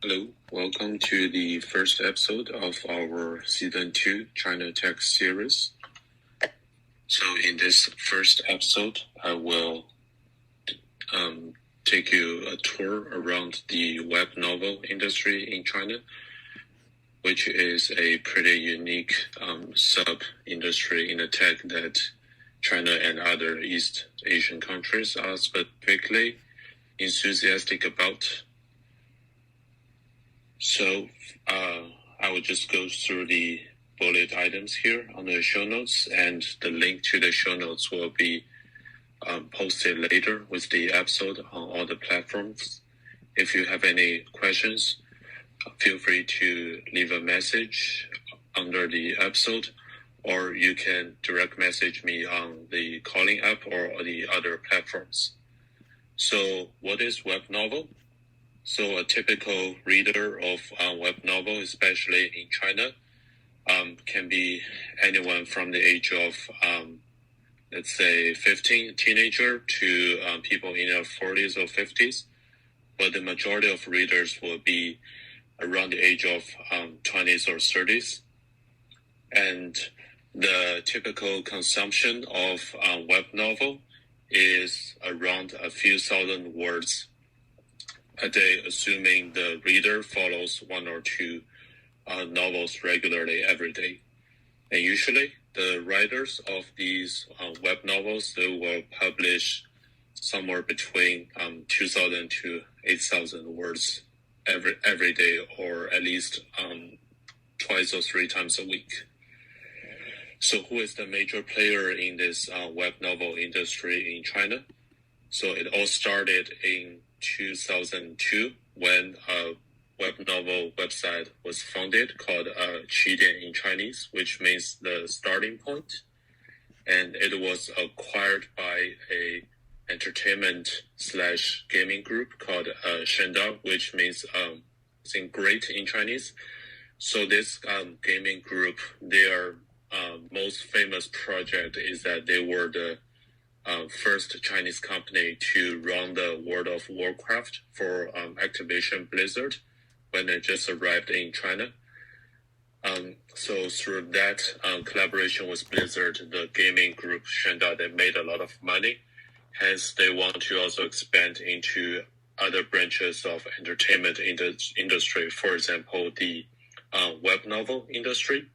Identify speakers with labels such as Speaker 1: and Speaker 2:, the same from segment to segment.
Speaker 1: Hello, welcome to the first episode of our Season 2 China Tech series. So in this first episode, I will take you a tour around the web novel industry in China, which is a pretty unique sub-industry in the tech that China and other East Asian countries are specifically enthusiastic about. So I will just go through the bullet items here on the show notes, and the link to the show notes will be posted later with the episode on all the platforms. If you have any questions, feel free to leave a message under the episode, or you can direct message me on the calling app or the other platforms. So what is web novel? So a typical reader of web novel, especially in China, can be anyone from the age of, let's say, 15, teenager, to people in their 40s or 50s. But the majority of readers will be around the age of 20s or 30s. And the typical consumption of web novel is around a few thousand words a day, assuming the reader follows one or two novels regularly every day. And usually the writers of these web novels, they will publish somewhere between 2,000 to 8,000 words every day, or at least twice or three times a week. So who is the major player in this web novel industry in China? So it all started in 2002 when a web novel website was founded called Qidian in Chinese, which means the starting point. And it was acquired by a entertainment/gaming group called Shenda, which means I think great in Chinese. So this gaming group, their most famous project is that they were the first Chinese company to run the World of Warcraft for Activision Blizzard when it just arrived in China. So through that collaboration with Blizzard, the gaming group Shenda, they made a lot of money. Hence, they want to also expand into other branches of entertainment industry, for example, the web novel industry.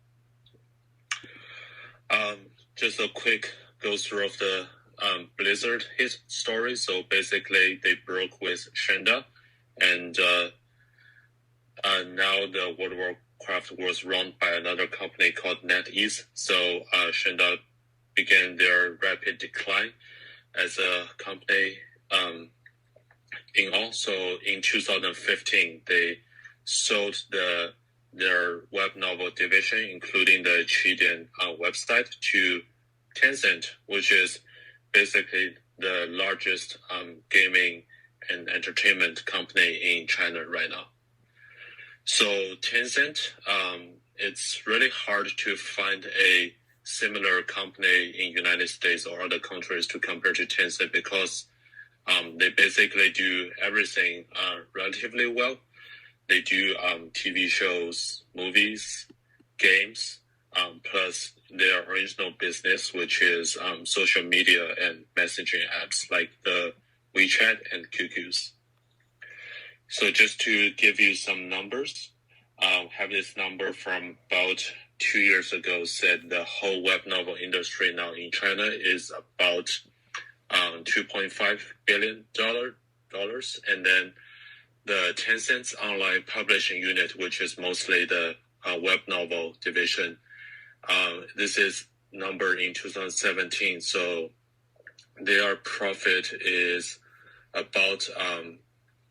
Speaker 1: Just a quick go through of the Blizzard his story. So basically, they broke with Shenda, and now the World of Warcraft was run by another company called NetEase. So Shenda began their rapid decline as a company. Also in 2015, they sold their web novel division, including the Qidian website, to Tencent, which is basically the largest gaming and entertainment company in China right now. So Tencent, it's really hard to find a similar company in United States or other countries to compare to Tencent, because they basically do everything relatively well. They do TV shows, movies, games, plus their original business, which is social media and messaging apps like the WeChat and QQs. So just to give you some numbers, have this number from about 2 years ago, said the whole web novel industry now in China is about $2.5 billion. And then the Tencent's online publishing unit, which is mostly the web novel division, this is number in 2017. So their profit is about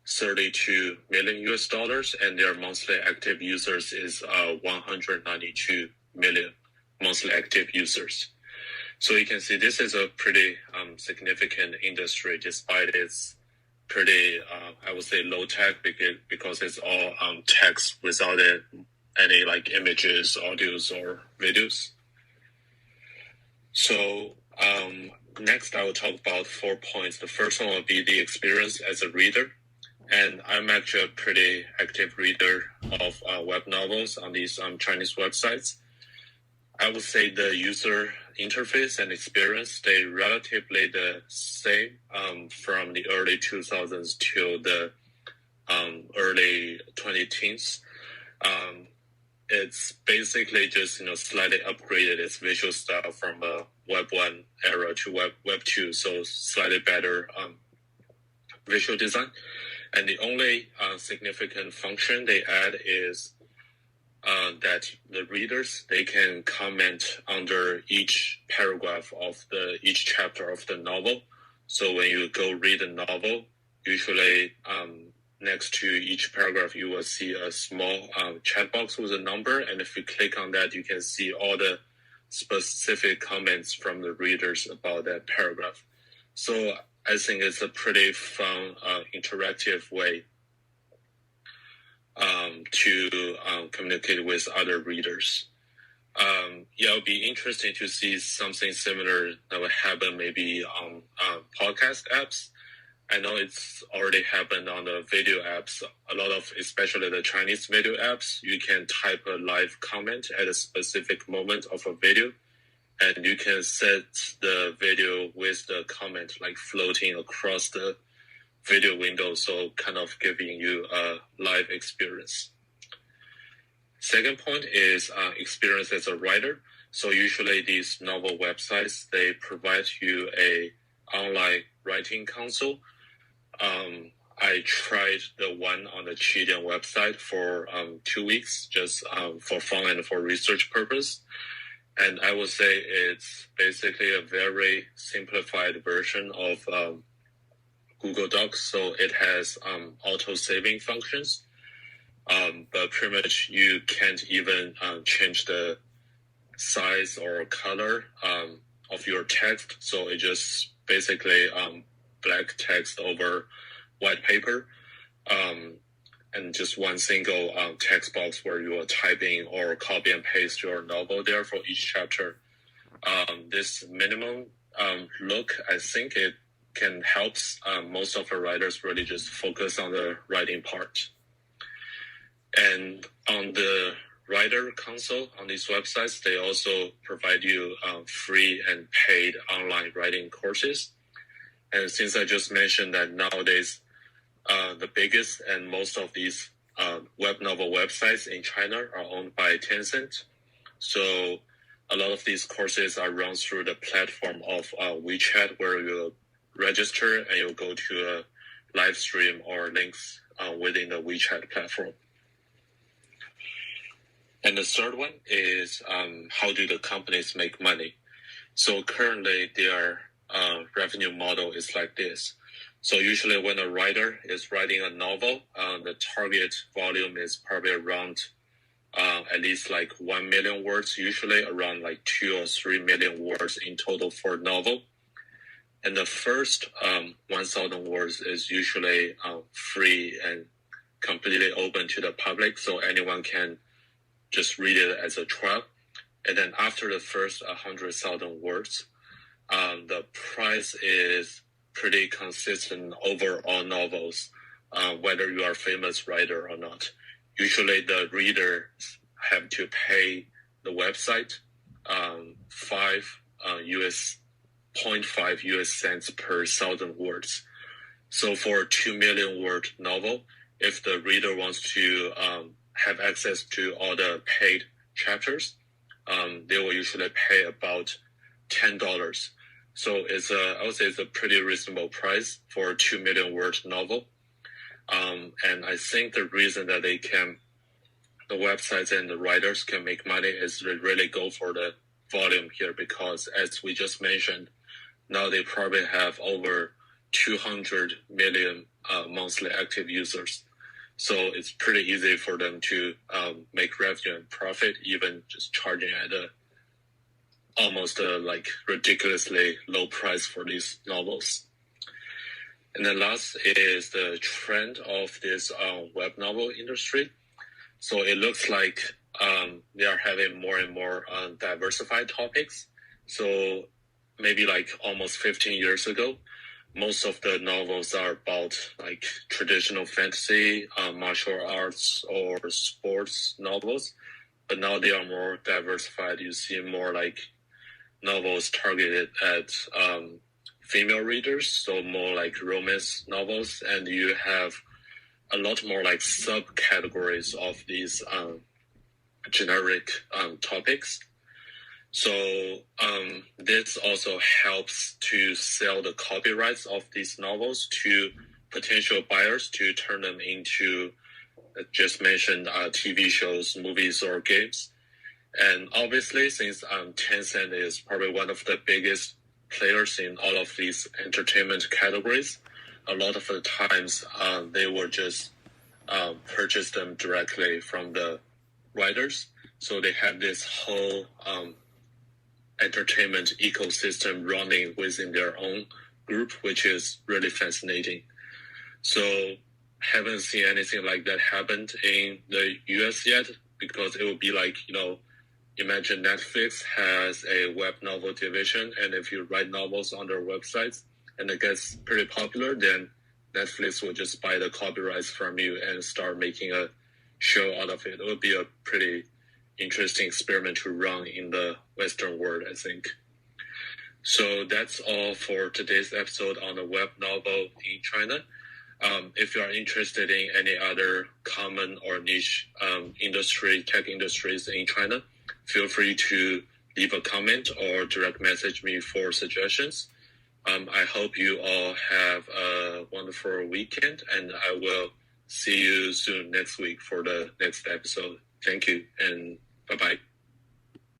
Speaker 1: $32 million US, and their monthly active users is 192 million monthly active users. So you can see this is a pretty significant industry, despite its pretty, I would say, low tech, because it's all text without any like images, audios, or videos. So next I will talk about 4 points. The first one will be the experience as a reader. And I'm actually a pretty active reader of web novels on these Chinese websites. I would say the user interface and experience stay relatively the same from the early 2000s to the early 2010s. It's basically just slightly upgraded its visual style from a Web 1 era to Web 2, so slightly better visual design. And the only significant function they add is that the readers, they can comment under each paragraph of each chapter of the novel. So when you go read a novel, usually next to each paragraph, you will see a small chat box with a number. And if you click on that, you can see all the specific comments from the readers about that paragraph. So I think it's a pretty fun, interactive way to communicate with other readers. It'll be interesting to see something similar that would happen maybe on podcast apps. I know it's already happened on the video apps. A lot of, especially the Chinese video apps, you can type a live comment at a specific moment of a video, and you can set the video with the comment like floating across the video window, so kind of giving you a live experience. Second point is experience as a writer. So usually these novel websites, they provide you a online writing console. I tried the one on the Qidian website for 2 weeks, just for fun and for research purpose. And I would say it's basically a very simplified version of Google Docs. So it has auto-saving functions, but pretty much you can't even change the size or color of your text. So it just basically black text over white paper, and just one single text box where you are typing or copy and paste your novel there for each chapter. This minimum look, I think it can help most of the writers really just focus on the writing part. And on the writer console on these websites, they also provide you free and paid online writing courses. And since I just mentioned that nowadays, the biggest and most of these web novel websites in China are owned by Tencent. So a lot of these courses are run through the platform of WeChat, where you register and you'll go to a live stream or links within the WeChat platform. And the third one is how do the companies make money? So currently their revenue model is like this. So usually when a writer is writing a novel, the target volume is probably around at least like 1 million words, usually around like 2 or 3 million words in total for a novel. And the first 1,000 words is usually free and completely open to the public, so anyone can just read it as a trial. And then after the first 100,000 words, the price is pretty consistent over all novels, whether you are a famous writer or not. Usually the reader have to pay the website 0.5 US cents per 1,000 words. So for a 2 million word novel, if the reader wants to have access to all the paid chapters, they will usually pay about $10. So I would say it's a pretty reasonable price for a 2 million word novel. And I think the reason that the websites and the writers can make money is they really go for the volume here, because as we just mentioned, now they probably have over 200 million monthly active users. So it's pretty easy for them to make revenue and profit, even just charging at almost like ridiculously low price for these novels. And then last is the trend of this web novel industry. So it looks like they are having more and more diversified topics. So maybe like almost 15 years ago, most of the novels are about like traditional fantasy, martial arts, or sports novels. But now they are more diversified. You see more like novels targeted at female readers, so more like romance novels, and you have a lot more like subcategories of these generic topics. So this also helps to sell the copyrights of these novels to potential buyers to turn them into, just mentioned, TV shows, movies, or games. And obviously, since Tencent is probably one of the biggest players in all of these entertainment categories, a lot of the times they will just purchase them directly from the writers. So they have this whole entertainment ecosystem running within their own group, which is really fascinating. So haven't seen anything like that happened in the US yet, because it would be like, imagine Netflix has a web novel division, and if you write novels on their websites and it gets pretty popular, then Netflix will just buy the copyrights from you and start making a show out of it. It would be a pretty interesting experiment to run in the Western world, I think. So that's all for today's episode on the web novel in China. If you are interested in any other common or niche tech industries in China, feel free to leave a comment or direct message me for suggestions. I hope you all have a wonderful weekend, and I will see you soon next week for the next episode. Thank you, and bye-bye.